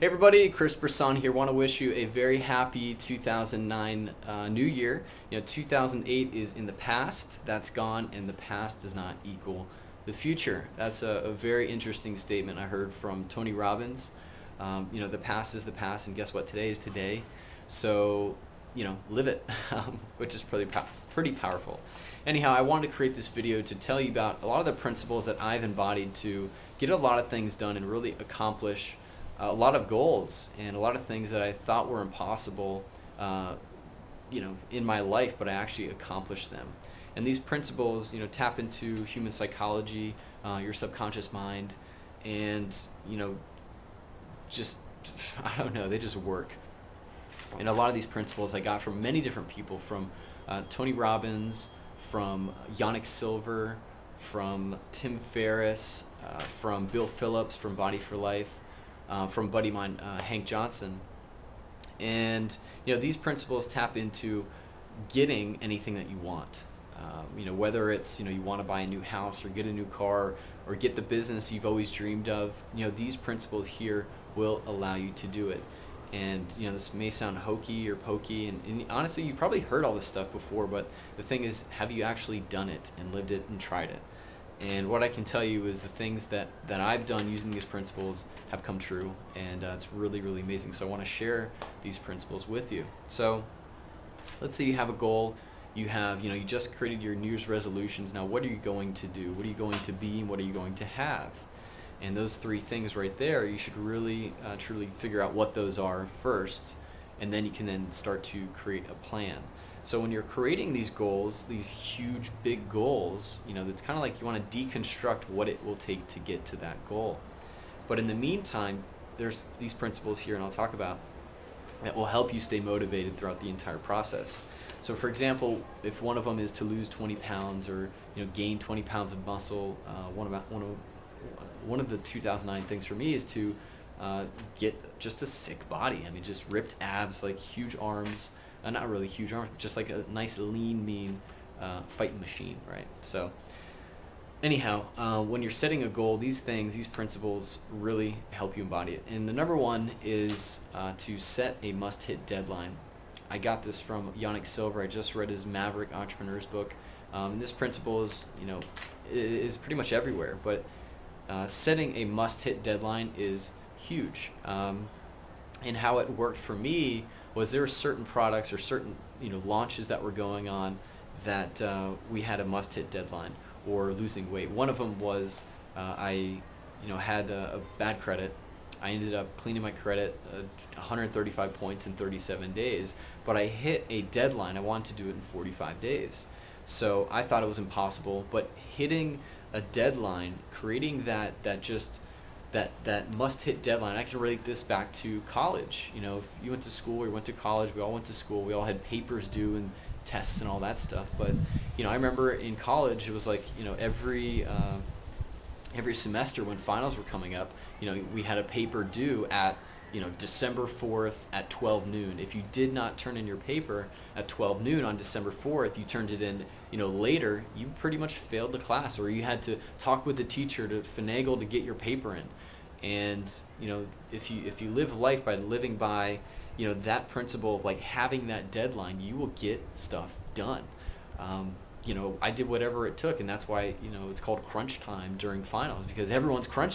Hey everybody, Chris Brisson here. Want to wish you a very happy 2009 new year. 2008 is in the past, that's gone, and the past does not equal the future. That's a very interesting statement I heard from Tony Robbins. The past is the past, and guess what? Today is today. So, live it, which is pretty powerful. Anyhow, I wanted to create this video to tell you about a lot of the principles that I've embodied to get a lot of things done and really accomplish a lot of goals and a lot of things that I thought were impossible, in my life, but I actually accomplished them. And these principles, tap into human psychology, your subconscious mind, and just I don't know, they just work. And a lot of these principles I got from many different people, from Tony Robbins, from Yannick Silver, from Tim Ferriss, from Bill Phillips from Body for Life, from a buddy of mine, Hank Johnson. And these principles tap into getting anything that you want. Whether it's you want to buy a new house or get a new car or get the business you've always dreamed of, these principles here will allow you to do it. And this may sound hokey or pokey, and honestly, you've probably heard all this stuff before, but the thing is, have you actually done it and lived it and tried it? And what I can tell you is the things that I've done using these principles have come true, and it's really, really amazing. So I want to share these principles with you. So let's say you have a goal, you just created your New Year's resolutions. Now what are you going to do? What are you going to be, and what are you going to have? And those three things right there, you should really, truly figure out what those are first, and then you can then start to create a plan. So when you're creating these goals, these huge, big goals, it's kind of like you want to deconstruct what it will take to get to that goal. But in the meantime, there's these principles here, and I'll talk about, that will help you stay motivated throughout the entire process. So for example, if one of them is to lose 20 pounds or gain 20 pounds of muscle, one of the 2009 things for me is to get just a sick body. I mean, just ripped abs, like huge arms. Not really huge arms, but just like a nice, lean, mean fighting machine, right? So anyhow, when you're setting a goal, these principles really help you embody it. And the number one is to set a must-hit deadline. I got this from Yannick Silver. I just read his Maverick Entrepreneurs book. And this principle is pretty much everywhere, but setting a must-hit deadline is huge. And how it worked for me was there were certain products or certain launches that were going on that we had a must-hit deadline, or losing weight. One of them was I had a bad credit. I ended up cleaning my credit 135 points in 37 days, but I hit a deadline. I wanted to do it in 45 days. So I thought it was impossible, but hitting a deadline, creating that must-hit deadline. I can relate this back to college. If you went to school or went to college, we all went to school. We all had papers due and tests and all that stuff. But I remember in college, it was like every semester when finals were coming up, we had a paper due at December 4th at 12 noon. If you did not turn in your paper at 12 noon on December 4th, you turned it in later, you pretty much failed the class, or you had to talk with the teacher to finagle to get your paper in. And if you live life by living by that principle of like having that deadline, you will get stuff done. I did whatever it took, and that's why it's called crunch time during finals, because everyone's crunching.